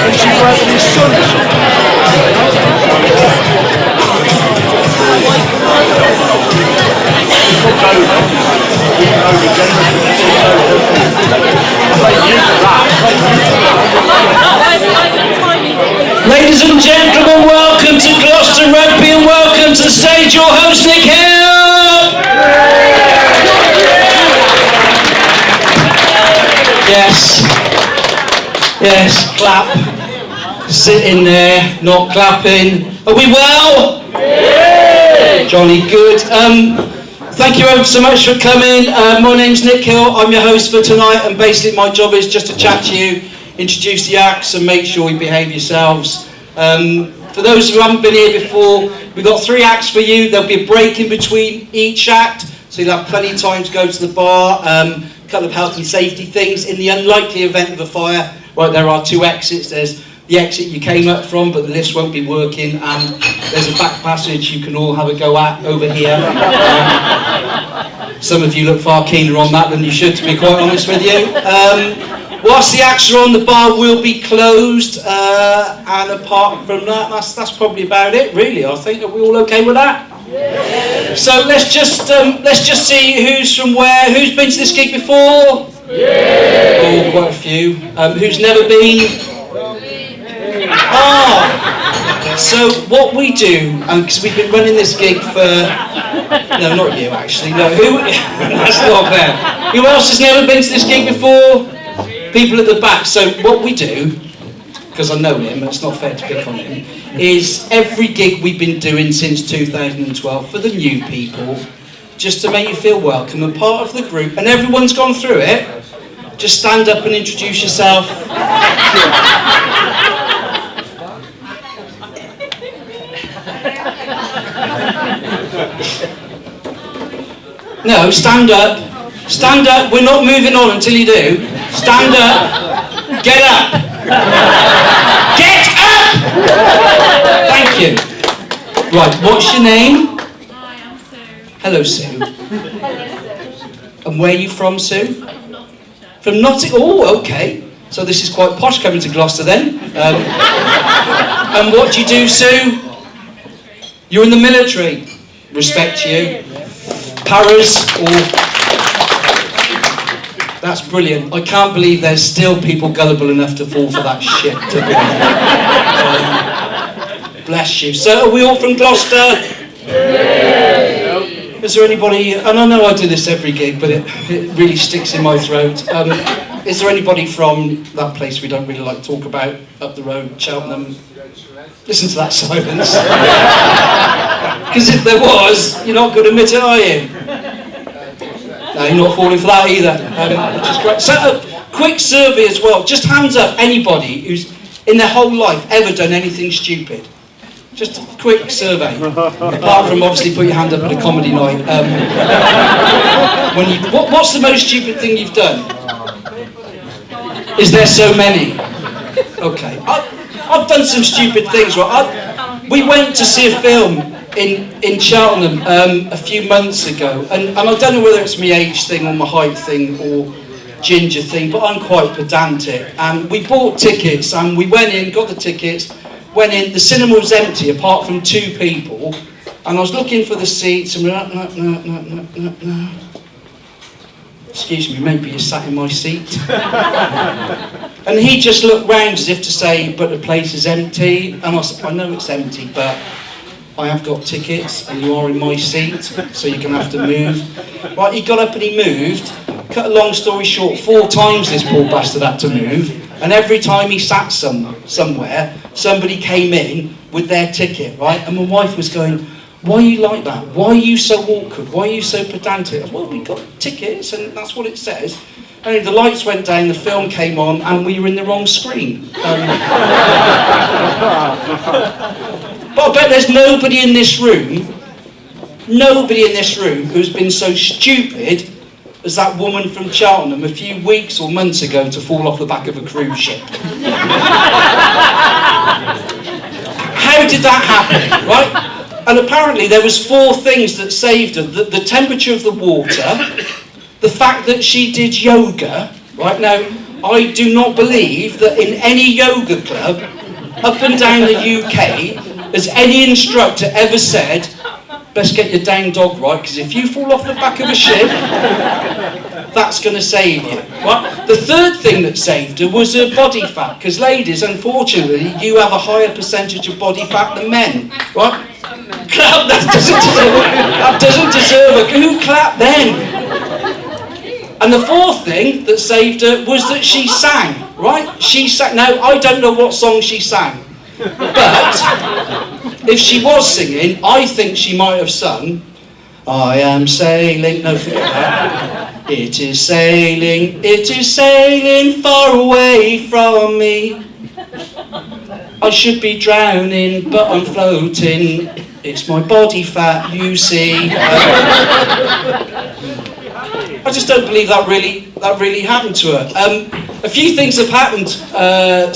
And she worked with his son or something. Ladies and gentlemen, welcome to Gloucester Rugby and welcome to the stage your host Nik Hill. Yes, clap. Sitting there, not clapping. Are we well? Jolly good. Thank you ever so much for coming. My name's Nik Hill. I'm your host for tonight, and basically my job is just to chat to you, introduce the acts, and make sure you behave yourselves. For those who haven't been here before, we've got 3 acts for you. There'll be a break in between each act, so you'll have plenty of time to go to the bar. A couple of health and safety things. In the unlikely event of a fire, right, there are 2 exits. There's the exit you came up from, but the lift won't be working, and there's a back passage you can all have a go at over here. Some of you look far keener on that than you should, to be quite honest with you. Whilst the acts are on, the bar will be closed, and apart from that, that's probably about it, really. I think. Are we all okay with that? Yeah. So let's just see who's from where. Who's been to this gig before? Yeah. Oh, quite a few. Who's never been? So what we do, because we've been running this gig for, no, not you actually, no, that's not fair. Who else has never been to this gig before? People at the back. So what we do, because I know him, it's not fair to pick on him, is every gig we've been doing since 2012 for the new people, just to make you feel welcome and part of the group, and everyone's gone through it, just stand up and introduce yourself. No, stand up. Stand up. We're not moving on until you do. Stand up. Get up. Get up! Thank you. Right, what's your name? Hi, I'm Sue. Hello, Sue. And where are you from, Sue? I'm from Nottinghamshire. From Nottingham. Oh, okay. So this is quite posh coming to Gloucester then. And what do you do, Sue? You're in the military. Respect you. Paras or... That's brilliant. I can't believe there's still people gullible enough to fall for that shit. Bless you. So are we all from Gloucester? Is there anybody... And I know I do this every gig, but it really sticks in my throat. Is there anybody from that place we don't really like to talk about, up the road, Cheltenham? Listen to that silence. Because if there was, you're not going to admit it, are you? No, you're not falling for that either. Which is great. So, quick survey as well. Just hands up anybody who's in their whole life ever done anything stupid. Just a quick survey. Apart from obviously put your hand up at a comedy night. What's the most stupid thing you've done? Is there so many? Okay. I've done some stupid things. Right? We went to see a film in Cheltenham a few months ago, and I don't know whether it's my age thing or my height thing or ginger thing, but I'm quite pedantic. And we bought tickets, and we went in, got the tickets, went in. The cinema was empty apart from 2 people, and I was looking for the seats, and we're like, no. Excuse me, maybe you sat in my seat. And he just looked round as if to say, but the place is empty. And I said, I know it's empty, but I have got tickets and you are in my seat, so you're going to have to move. Right, he got up and he moved. Cut a long story short, 4 times this poor bastard had to move. And every time he sat somewhere, somebody came in with their ticket, right? And my wife was going, why are you like that? Why are you so awkward? Why are you so pedantic? I said, well, we got tickets and that's what it says. And the lights went down, the film came on, and we were in the wrong screen. But I bet there's nobody in this room who's been so stupid as that woman from Cheltenham a few weeks or months ago to fall off the back of a cruise ship. How did that happen, right? And apparently there was 4 things that saved her. The temperature of the water, the fact that she did yoga, right? Now, I do not believe that in any yoga club up and down the UK has any instructor ever said, best get your down dog right, because if you fall off the back of a ship, that's going to save you. Right? The third thing that saved her was her body fat, because ladies, unfortunately, you have a higher percentage of body fat than men. Right? Clap, that doesn't deserve it. Who clapped then? And the fourth thing that saved her was that she sang, right? She sang. Now, I don't know what song she sang, but if she was singing, I think she might have sung, I am sailing, no, forget that. It is sailing far away from me. I should be drowning, but I'm floating. It's my body fat, you see. I just don't believe that really happened to her. A few things have happened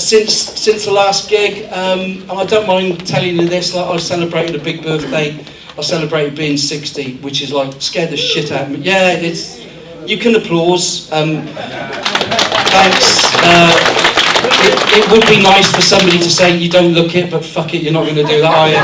since the last gig, and I don't mind telling you this. Like, I celebrated a big birthday. I celebrated being 60, which is like scared the shit out of me. Yeah, you can applause. Thanks. It would be nice for somebody to say you don't look it, but fuck it, you're not going to do that, are you?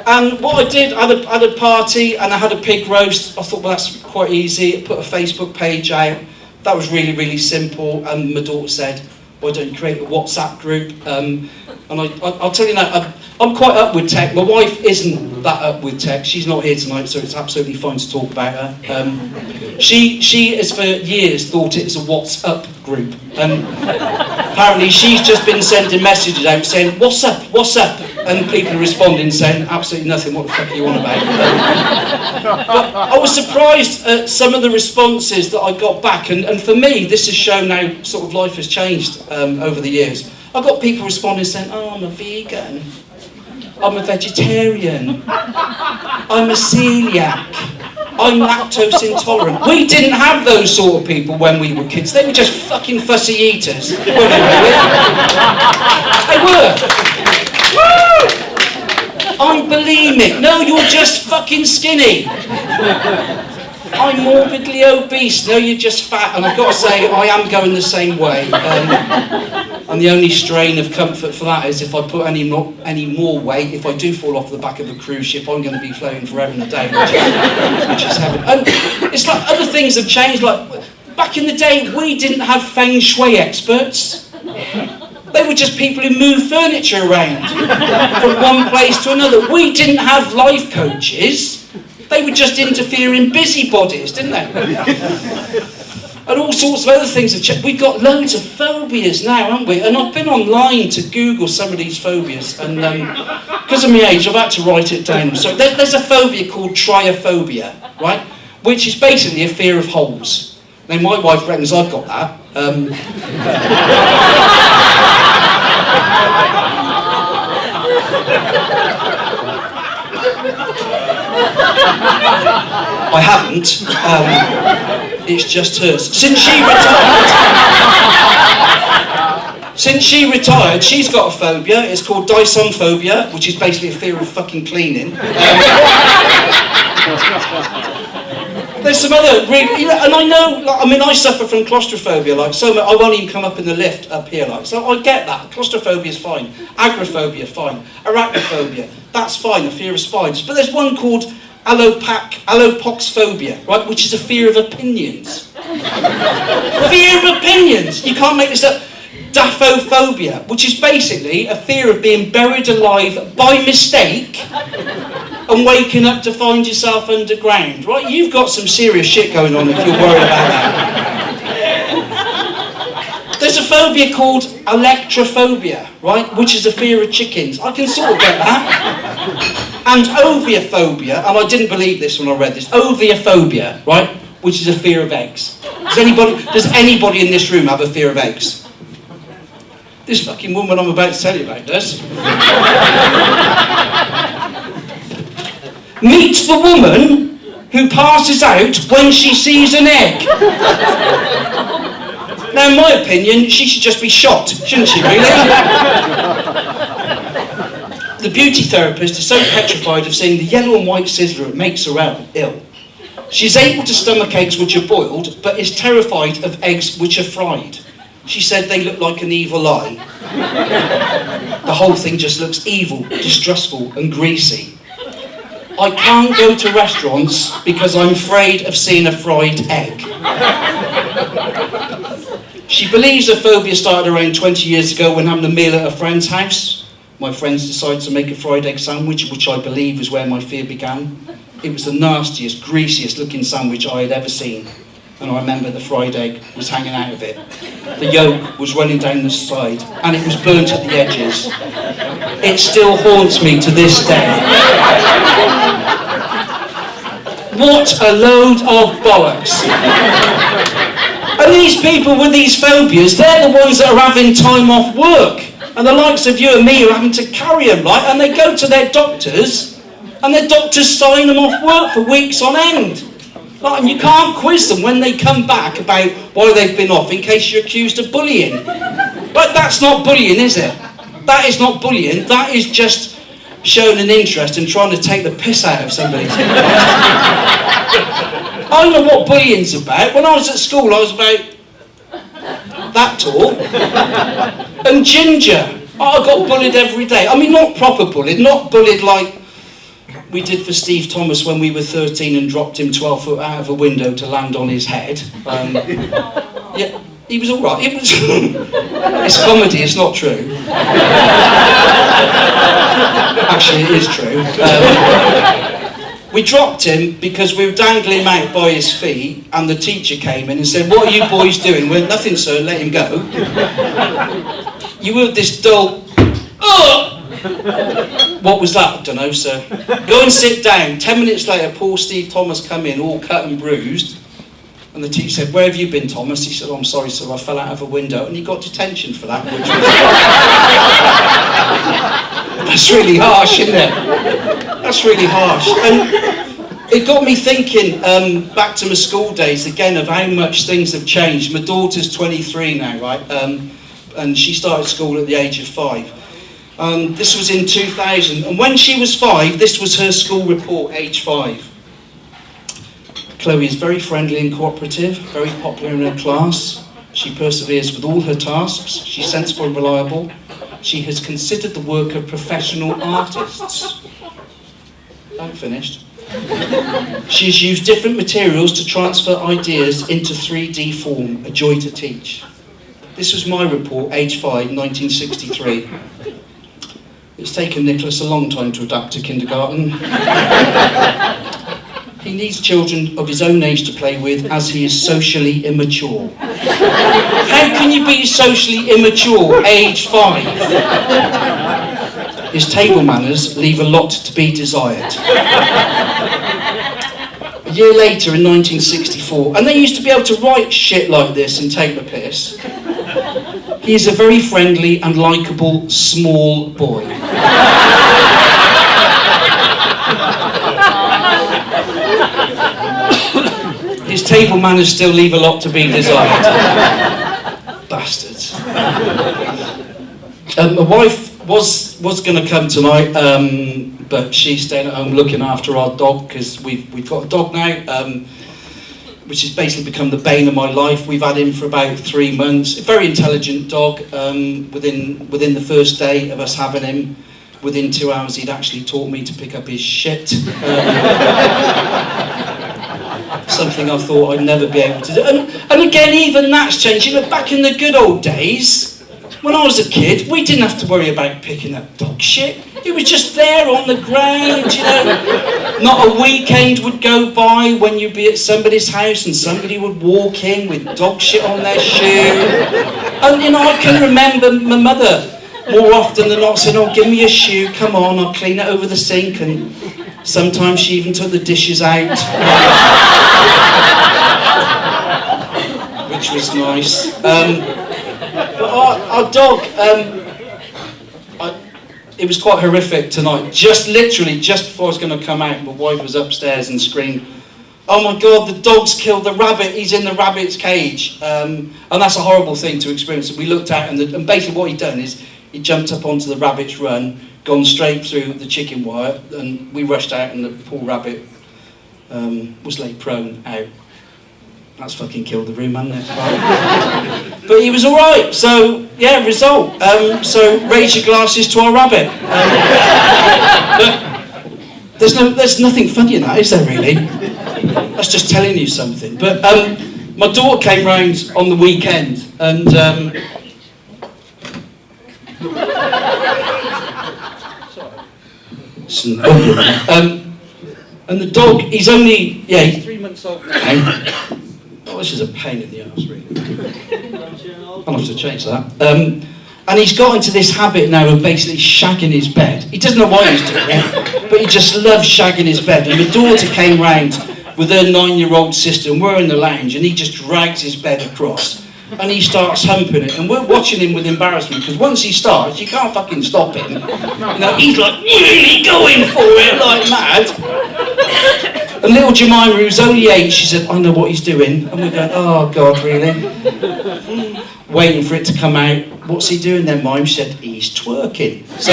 And what I did, I had a party and I had a pig roast. I thought, well, that's quite easy. I put a Facebook page out. That was really, really simple. And my daughter said, why don't you create a WhatsApp group? And I'll tell you now, I'm quite up with tech. My wife isn't that up with tech. She's not here tonight, so it's absolutely fine to talk about her. She has for years thought it was a WhatsApp group. And apparently she's just been sending messages out saying, what's up, what's up? And people are responding saying, absolutely nothing, what the fuck are you on about? But I was surprised at some of the responses that I got back. And for me, this has shown how sort of life has changed over the years. I got people responding saying, oh, I'm a vegan. I'm a vegetarian. I'm a celiac. I'm lactose intolerant. We didn't have those sort of people when we were kids. They were just fucking fussy eaters. Weren't they? They were. Woo! I'm bulimic. No, you're just fucking skinny. I'm morbidly obese. No, you're just fat. And I've got to say, I am going the same way. And the only strain of comfort for that is if I put any more weight, if I do fall off the back of a cruise ship, I'm going to be floating forever and a day, which is heaven. And it's like other things have changed. Like back in the day, we didn't have feng shui experts. They were just people who moved furniture around from one place to another. We didn't have life coaches. They were just interfering busybodies, didn't they? And all sorts of other things have changed. We've got loads of phobias now, haven't we? And I've been online to Google some of these phobias, and because of my age, I've had to write it down. So there's a phobia called triophobia, right? Which is basically a fear of holes. Now, my wife reckons I've got that. I haven't. It's just hers. Since she retired, she's got a phobia. It's called dysophobia, which is basically a fear of fucking cleaning. There's some other really, and I know, like, I mean, I suffer from claustrophobia, like, so I won't even come up in the lift up here, like, so I get that. Claustrophobia is fine. Agoraphobia, fine. Arachnophobia, that's fine, a fear of spiders. But there's one called allopoxphobia, right, which is a fear of opinions. Fear of opinions! You can't make this up. Daphophobia, which is basically a fear of being buried alive by mistake and waking up to find yourself underground, right? You've got some serious shit going on if you're worried about that. There's a phobia called electrophobia, right, which is a fear of chickens. I can sort of get that. And oviophobia, and I didn't believe this when I read this, oviophobia, right, which is a fear of eggs. Does anybody in this room have a fear of eggs? This fucking woman I'm about to tell you about does. Meet the woman who passes out when she sees an egg. Now, in my opinion, she should just be shot, shouldn't she, really? The beauty therapist is so petrified of seeing the yellow and white sizzler it makes her ill. She's able to stomach eggs which are boiled, but is terrified of eggs which are fried. She said they look like an evil eye. The whole thing just looks evil, distrustful and greasy. I can't go to restaurants because I'm afraid of seeing a fried egg. She believes her phobia started around 20 years ago when having a meal at a friend's house. My friends decided to make a fried egg sandwich, which I believe is where my fear began. It was the nastiest, greasiest looking sandwich I had ever seen. And I remember the fried egg was hanging out of it. The yolk was running down the side, and it was burnt at the edges. It still haunts me to this day. What a load of bollocks. And these people with these phobias, they're the ones that are having time off work. And the likes of you and me are having to carry them, right? And they go to their doctors, and their doctors sign them off work for weeks on end. Like, and you can't quiz them when they come back about why they've been off in case you're accused of bullying. But that's not bullying, is it? That is not bullying. That is just showing an interest in trying to take the piss out of somebody. I know what bullying's about. When I was at school, I was about that tall. And ginger. I got bullied every day. I mean, not proper bullied, not bullied like we did for Steve Thomas when we were 13 and dropped him 12 foot out of a window to land on his head. Yeah, he was all right. It was it's comedy, it's not true. Actually, it is true. We dropped him because we were dangling him out by his feet, and the teacher came in and said, "What are you boys doing?" We went, "Nothing, sir, let him go." You heard this dull, "Ugh!" What was that? I don't know, sir. Go and sit down. 10 minutes later, poor Steve Thomas come in, all cut and bruised. And the teacher said, "Where have you been, Thomas?" He said, "Oh, I'm sorry, sir, I fell out of a window." And he got detention for that, which was... That's really harsh, isn't it? That's really harsh. And it got me thinking, back to my school days, again, of how much things have changed. My daughter's 23 now, right? And she started school at the age of 5. This was in 2000, and when she was 5, this was her school report, age 5. Chloe is very friendly and cooperative, very popular in her class. She perseveres with all her tasks. She's sensible and reliable. She has considered the work of professional artists. I'm finished. She has used different materials to transfer ideas into 3D form, a joy to teach. This was my report, age 5, 1963. It's taken Nicholas a long time to adapt to kindergarten. He needs children of his own age to play with, as he is socially immature. How can you be socially immature, age 5? His table manners leave a lot to be desired. A year later, in 1964, and they used to be able to write shit like this and take the piss. He is a very friendly and likeable small boy. His table manners still leave a lot to be desired. Bastards. My wife was going to come tonight, but she's staying at home looking after our dog, because we've got a dog now, which has basically become the bane of my life. We've had him for about 3 months. A very intelligent dog. Within the first day of us having him, within 2 hours he'd actually taught me to pick up his shit. Something I thought I'd never be able to do. And again, even that's changed. You know, back in the good old days, when I was a kid, we didn't have to worry about picking up dog shit. It was just there on the ground, you know. Not a weekend would go by when you'd be at somebody's house and somebody would walk in with dog shit on their shoe. And, you know, I can remember my mother more often than not saying, "Oh, give me a shoe, come on, I'll clean it over the sink." And sometimes she even took the dishes out. Which was nice. But our dog, it was quite horrific tonight. Just before I was going to come out, my wife was upstairs and screamed, "Oh my God, the dog's killed the rabbit, he's in the rabbit's cage." And that's a horrible thing to experience. We looked out, and basically what he'd done is he jumped up onto the rabbit's run, gone straight through the chicken wire, and we rushed out, and the poor rabbit was laid prone out. That's fucking killed the room, hasn't it? Right. But he was all right. So yeah, result. So raise your glasses to our rabbit. But there's nothing funny in that, is there really? That's just telling you something. But my daughter came round on the weekend, and and the dog, he's 3 months old now. Oh, this is a pain in the arse, really. I'll have to change that. And he's got into this habit now of basically shagging his bed. He doesn't know why he's doing it, but he just loves shagging his bed. And my daughter came round with her 9-year-old sister, and we're in the lounge, and he just drags his bed across, and he starts humping it, and we're watching him with embarrassment, because once he starts, you can't fucking stop him. You know, he's like really going for it like mad. And little Jemima, who's only 8, she said, I know what he's doing. And we're going, oh God, really? Waiting for it to come out. What's he doing then, Mime? She said, he's twerking. So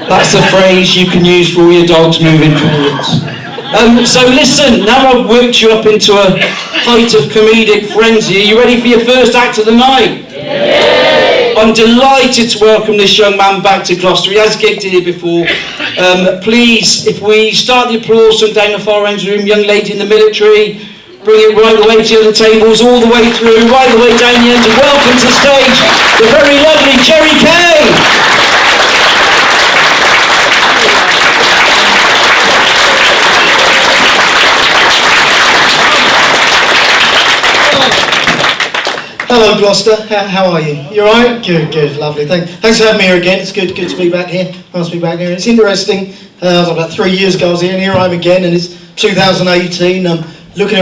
that's a phrase you can use for all your dogs moving forwards. So listen, now I've worked you up into a height of comedic frenzy. Are you ready for your first act of the night? I'm delighted to welcome this young man back to Gloucester. He has gigged here before. Please, if we start the applause from down the far end of the room, young lady in the military, bring it right the way to the other tables, all the way through, right the way down the end, and welcome to the stage, the very lovely Jerry Kay. Hello Gloucester, how are you? You alright? Good, lovely. Thanks for having me here again. It's good to be back here. Nice to be back here. It's interesting. About 3 years ago I was here, and here I am again, and it's 2018. I'm looking at